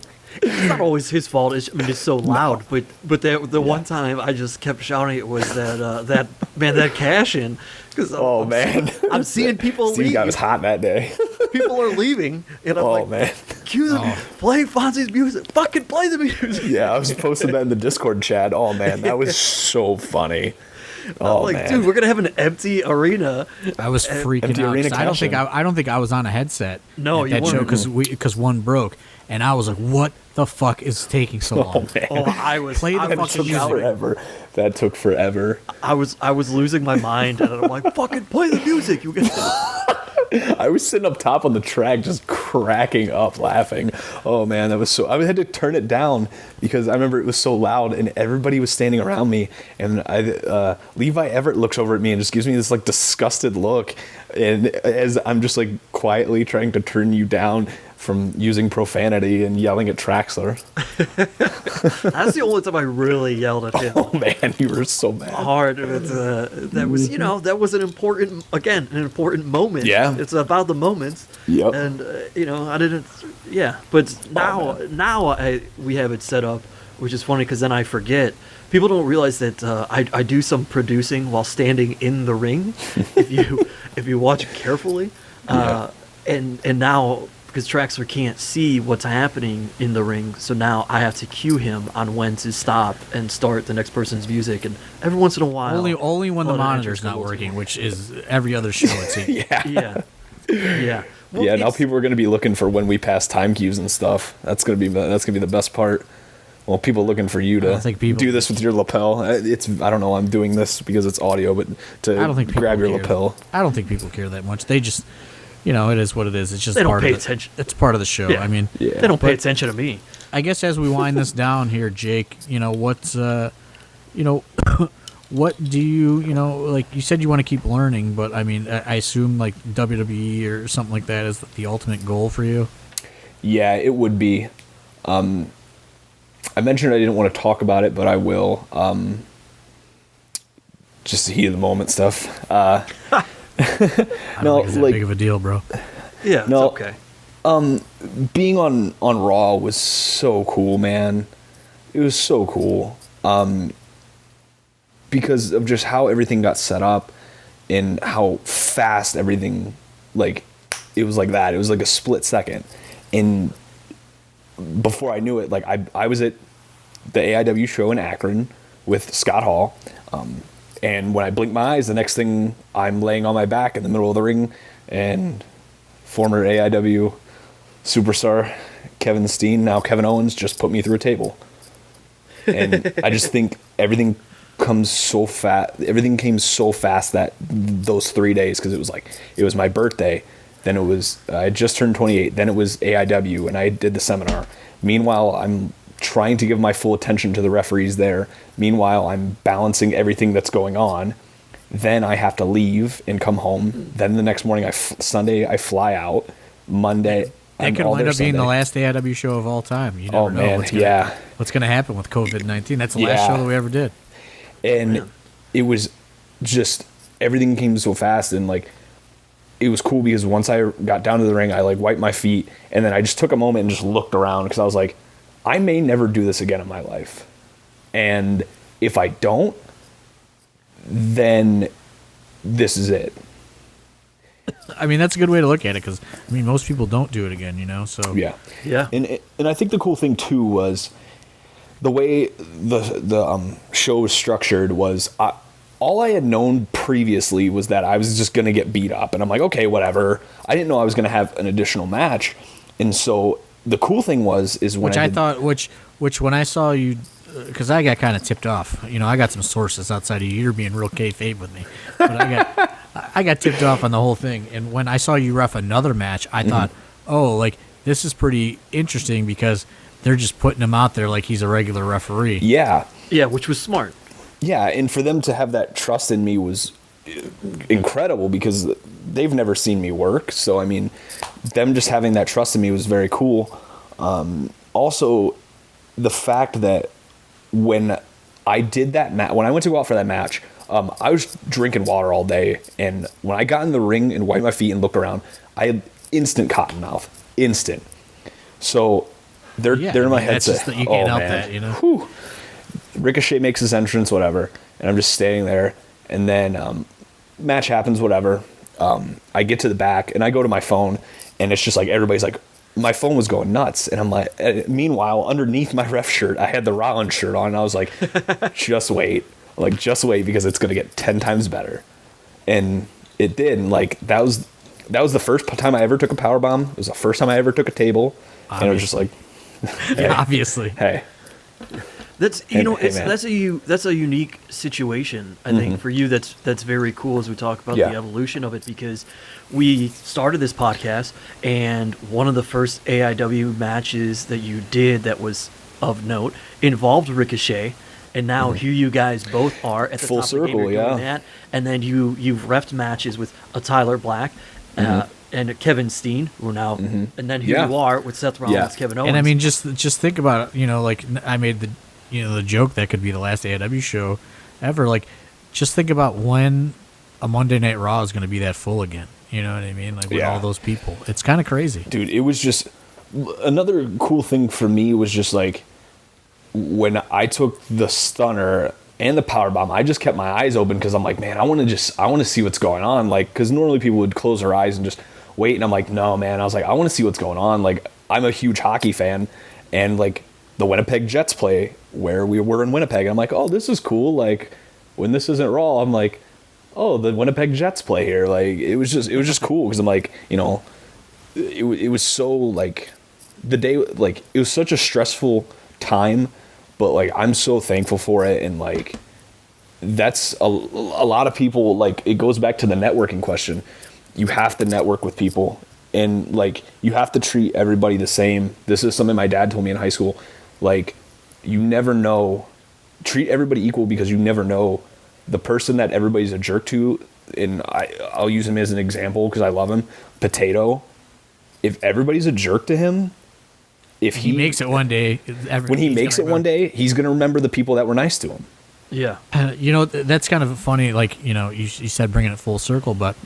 It's not always his fault. It's so loud. No. But the one time I just kept shouting, it was that cash in. I'm seeing people Steve leave. got was hot that day. People are leaving, and I'm like, man, cue them, play Fonzie's music, fucking play the music. Yeah, I was posting that in the Discord chat. Oh man, that was so funny. Oh, like, man. Dude, we're gonna have an empty arena. I was freaking out. I don't think I was on a headset. No, at that show because one broke, and I was like, "What the fuck is taking so long?" Man. I was. Play the fucking music. Forever. That took forever. I was losing my mind, and I'm like, "Fucking play the music, you guys." I was sitting up top on the track just cracking up laughing. Oh man, that was so... I had to turn it down because I remember it was so loud and everybody was standing around me, and Levi Everett looks over at me and just gives me this like disgusted look, and as I'm just like quietly trying to turn you down from using profanity and yelling at Traxler. That's the only time I really yelled at him. Oh man, you were so mad. Hard. That was, that was an important moment. Yeah. It's about the moments. Yep. And, I didn't, But now we have it set up, which is funny because then I forget. People don't realize that I do some producing while standing in the ring. if you watch it carefully. And now... because Traxler can't see what's happening in the ring, so now I have to cue him on when to stop and start the next person's music, and every once in a while... Only when the monitor's not working, which is every other show it seems. Yeah. Well, now people are going to be looking for when we pass time cues and stuff. That's going to be the best part. Well, people looking for you to do this with your lapel. I don't know, I'm doing this because it's audio, but to grab your lapel. I don't think people care that much. They just... it is what it is. It's just they don't pay attention. It's part of the show. Yeah. I mean, they don't pay attention to me. I guess as we wind this down here, Jake, what's, what do you, like you said you want to keep learning, but I mean, I assume like WWE or something like that is the ultimate goal for you? Yeah, it would be. I mentioned I didn't want to talk about it, but I will. Just the heat of the moment stuff. I don't think it's that big of a deal, bro. Yeah, it's okay. Being on Raw was so cool, man. It was so cool. Because of just how everything got set up and how fast everything, like, it was like that. It was like a split second. And before I knew it, like, I was at the AIW show in Akron with Scott Hall. And when I blink my eyes, the next thing I'm laying on my back in the middle of the ring, and former AIW superstar Kevin Steen, now Kevin Owens, just put me through a table. And I just think everything comes so fast. Everything came so fast that those 3 days, because it was my birthday. Then I had just turned 28. Then it was AIW, and I did the seminar. Meanwhile, I'm trying to give my full attention to the referees there. Meanwhile, I'm balancing everything that's going on. Then I have to leave and come home. Then the next morning, Sunday, I fly out. Monday, that could wind up being the last AIW show of all time. You never know what's going to happen with COVID-19. That's the last show that we ever did. And it was just, everything came so fast, and like, it was cool because once I got down to the ring, I like wiped my feet, and then I just took a moment and just looked around, because I was like, I may never do this again in my life. And if I don't, then this is it. I mean, that's a good way to look at it, because I mean, most people don't do it again, you know. So yeah. And I think the cool thing too was the way the show was structured was, all I had known previously was that I was just going to get beat up, and I'm like, okay, whatever. I didn't know I was going to have an additional match, and so the cool thing was which when I saw you, because I got kind of tipped off. You know, I got some sources outside of you. You're being real kayfabe with me, but I got tipped off on the whole thing. And when I saw you ref another match, I thought, oh, like, this is pretty interesting, because they're just putting him out there like he's a regular referee. Yeah, which was smart. Yeah, and for them to have that trust in me was incredible, because they've never seen me work. So, I mean, them just having that trust in me was very cool. Also, the fact that when I did that when I went to go out for that match, I was drinking water all day, and when I got in the ring and wiped my feet and looked around, I had instant cotton mouth. Instant. So they're in my head. You can't help that, you know. Whew. Ricochet makes his entrance, whatever, and I'm just standing there, and then match happens, whatever. I get to the back, and I go to my phone, and it's just like everybody's like, my phone was going nuts, and I'm like, meanwhile, underneath my ref shirt, I had the Rollins shirt on, and I was like, just wait, because it's gonna get 10 times better, and it did. And like that was the first time I ever took a power bomb. It was the first time I ever took a table, and it was just like, hey, obviously, hey. That's that's a unique situation, I think, for you. That's very cool as we talk about the evolution of it, because we started this podcast, and one of the first AIW matches that you did that was of note involved Ricochet, and now here you guys both are at the full top circle, of the game, you're doing that, and then you've refed matches with a Tyler Black. And Kevin Steen, who are now, and then here you are with Seth Rollins, Kevin Owens. And I mean, just think about it. You know, like I made the joke that could be the last AIW show ever. Like, just think about when a Monday Night Raw is going to be that full again. You know what I mean? Like with all those people, it's kind of crazy, dude. It was just another cool thing for me was just like when I took the stunner and the power bomb, I just kept my eyes open, because I'm like, man, I want to see what's going on. Like, because normally people would close their eyes and just wait, and I'm like, no, man. I was like, I want to see what's going on. Like, I'm a huge hockey fan, and like the Winnipeg Jets play where we were in Winnipeg, and I'm like, oh, this is cool. Like, when this isn't Raw, I'm like, oh, the Winnipeg Jets play here. Like, it was just cool, because I'm like, you know, it was so like the day, like it was such a stressful time, but like I'm so thankful for it. And like that's a lot of people, like it goes back to the networking question. You have to network with people, and like you have to treat everybody the same. This is something my dad told me in high school. Like, you never know, treat everybody equal, because you never know the person that everybody's a jerk to. And I'll use him as an example because I love him. Potato. If everybody's a jerk to him, if he makes it one day, when he makes it one day, he's going to remember the people that were nice to him. Yeah. You know, that's kind of funny. Like, you know, you said bringing it full circle, but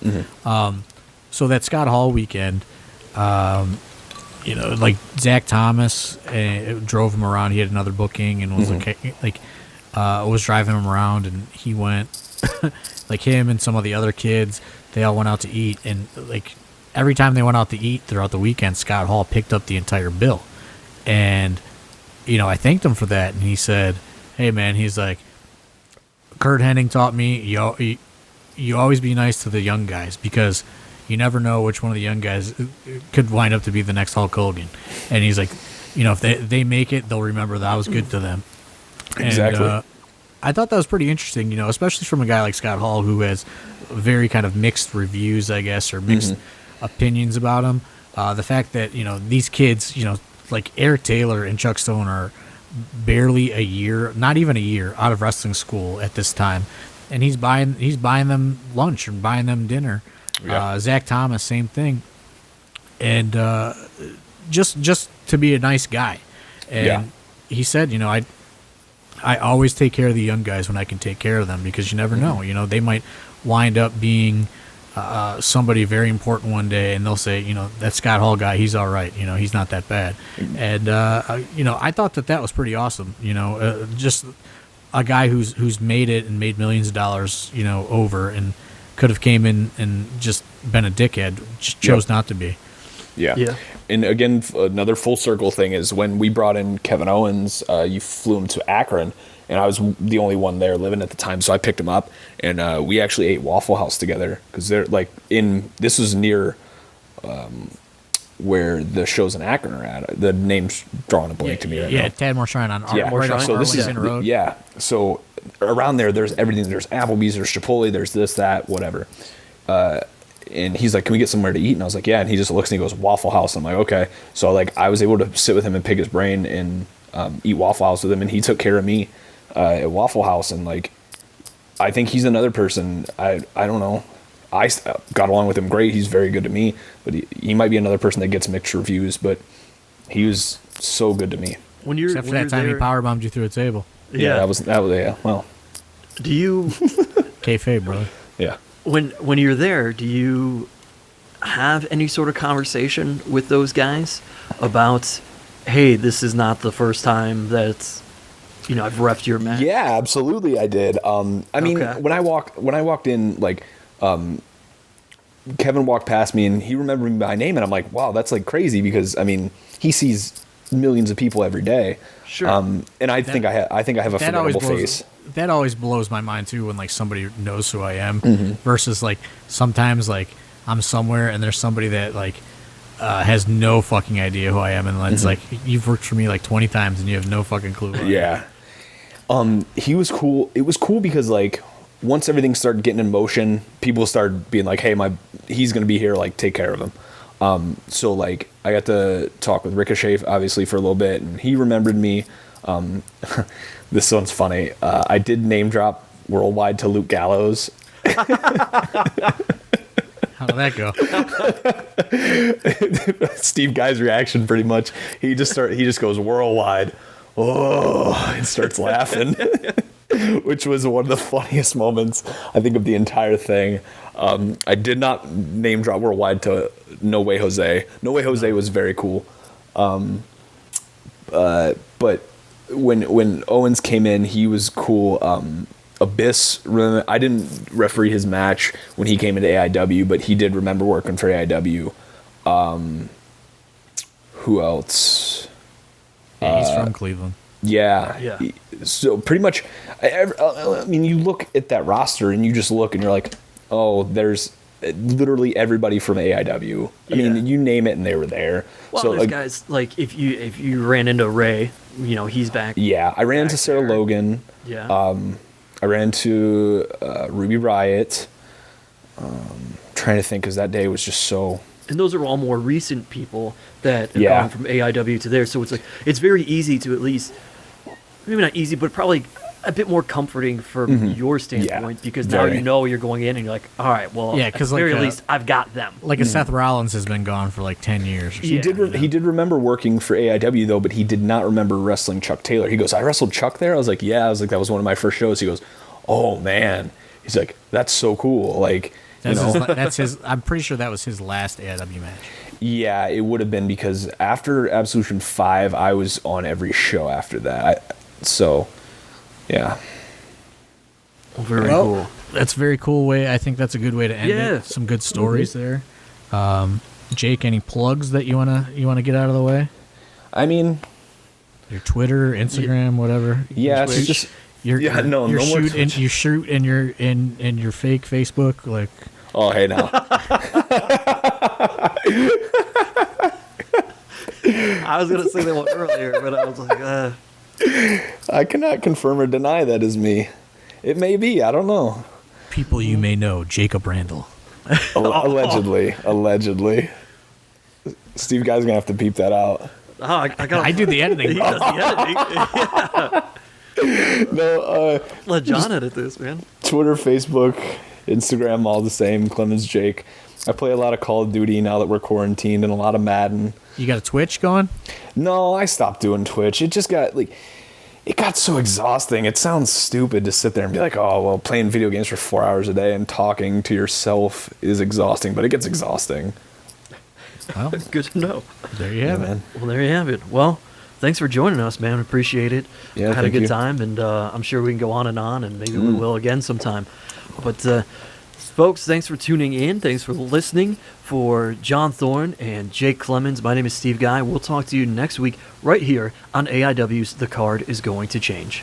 so that Scott Hall weekend, you know, like Zach Thomas drove him around. He had another booking and was was driving him around, and he went like him and some of the other kids. They all went out to eat, and like every time they went out to eat throughout the weekend, Scott Hall picked up the entire bill. And you know, I thanked him for that, and he said, "Hey, man," he's like, Kurt Hennig taught me you always be nice to the young guys because you never know which one of the young guys could wind up to be the next Hulk Hogan. And he's like, if they make it, they'll remember that I was good to them. Exactly. And, I thought that was pretty interesting, especially from a guy like Scott Hall who has very kind of mixed reviews, I guess, or mixed opinions about him. The fact that, these kids, like Eric Taylor and Chuck Stone are barely a year, not even a year, out of wrestling school at this time. And he's buying them lunch and buying them dinner. Yeah. Zach Thomas, same thing. And just to be a nice guy. And he said, I always take care of the young guys when I can take care of them because you never know. They might wind up being somebody very important one day, and they'll say, that Scott Hall guy, he's all right. He's not that bad. And I thought that was pretty awesome. Just a guy who's made it and made millions of dollars, over, and could have came in and just been a dickhead, just chose not to be. Yeah. And again, another full circle thing is when we brought in Kevin Owens, you flew him to Akron, and I was the only one there living at the time, so I picked him up, and we actually ate Waffle House together because they're like this was near where the shows in Akron are at. The name's drawing a blank to me right now. Yeah, Tadmore Shrine on Yeah, right on so this is Arlington Road. Yeah, so around there's everything. There's Applebee's, there's Chipotle, there's this, that, whatever. And he's like, can we get somewhere to eat? And I was like, yeah. And he just looks and he goes, Waffle House. I'm like, okay. So I was able to sit with him and pick his brain and eat Waffle House with him. And he took care of me at Waffle House. And I think he's another person. I don't know. I got along with him great. He's very good to me. But he might be another person that gets mixed reviews. But he was so good to me. Except for that time he powerbombed you through a table. Yeah, that was yeah. Well, do you kayfabe, brother? Yeah. When you're there, do you have any sort of conversation with those guys about, hey, this is not the first time that I've reffed your match? Yeah, absolutely, I did. I mean, when I walked in, Kevin walked past me and he remembered me by name, and I'm like, wow, that's crazy because he sees millions of people every day. Sure. And I think I have a formidable face. That always blows my mind too when somebody knows who I am versus sometimes I'm somewhere and there's somebody that has no fucking idea who I am, and it's you've worked for me 20 times and you have no fucking clue who I am. He was cool. It was cool because once everything started getting in motion, people started being like, hey, he's gonna be here, take care of him. So I got to talk with Ricochet obviously for a little bit, and he remembered me. This one's funny. I did name drop Worldwide to Luke Gallows. How did that go? Steve Guy's reaction pretty much. He just goes Worldwide. Oh, and starts laughing. Which was one of the funniest moments, I think, of the entire thing. I did not name drop Worldwide to No Way Jose. No Way Jose was very cool. But when Owens came in, he was cool. Abyss, I didn't referee his match when he came into AIW, but he did remember working for AIW. Who else? Yeah, he's from Cleveland. Yeah. So pretty much, I mean, you look at that roster and you just look and you're like, oh, there's literally everybody from AIW. I mean, you name it and they were there. Well, so there's guys if you ran into Ray, he's back. Yeah, I ran into Sarah Logan. Yeah. I ran into Ruby Riott. Trying to think because that day was just so. And those are all more recent people that have gone from AIW to there. So it's very easy to at least, maybe not easy, but probably a bit more comforting from your standpoint because now you're going in and you're like, all right, well, at the very least, I've got them. Seth Rollins has been gone for 10 years. Or something. He did remember working for AIW though, but he did not remember wrestling Chuck Taylor. He goes, I wrestled Chuck there? I was like, yeah. I was like, that was one of my first shows. He goes, oh man. He's like, that's so cool. That's his. I'm pretty sure that was his last AIW match. Yeah, it would have been because after Absolution 5, I was on every show after that. Yeah. Very cool. That's a very cool way. I think that's a good way to end it. Some good stories there. Jake, any plugs that you wanna get out of the way? I mean, your Twitter, Instagram, whatever. Yeah, so Yeah, no more Twitch. You shoot in your fake Facebook, like. Oh, hey now. I was gonna say that one earlier, but I was like, I cannot confirm or deny that is me. It may be. I don't know. People you may know, Jacob Randall. Allegedly. Steve Guy's gonna have to beep that out. oh, I got. I do the editing. He does the editing. No, Let John edit this, man. Twitter, Facebook, Instagram, all the same. Clemons Jake. I play a lot of Call of Duty now that we're quarantined, and a lot of Madden. You got a Twitch going? No, I stopped doing Twitch. It just got it got so exhausting. It sounds stupid to sit there and be like, oh, well, playing video games for 4 hours a day and talking to yourself is exhausting, but it gets exhausting. Well, Good to know. there you have it. Man. Well, there you have it. Well, thanks for joining us, man. Appreciate it. Yeah, had a thank good you. time, and I'm sure we can go on, and maybe we will again sometime. But folks, thanks for tuning in. Thanks for listening. For John Thorne and Jake Clemons, my name is Steve Guy. We'll talk to you next week right here on AIW's The Card is Going to Change.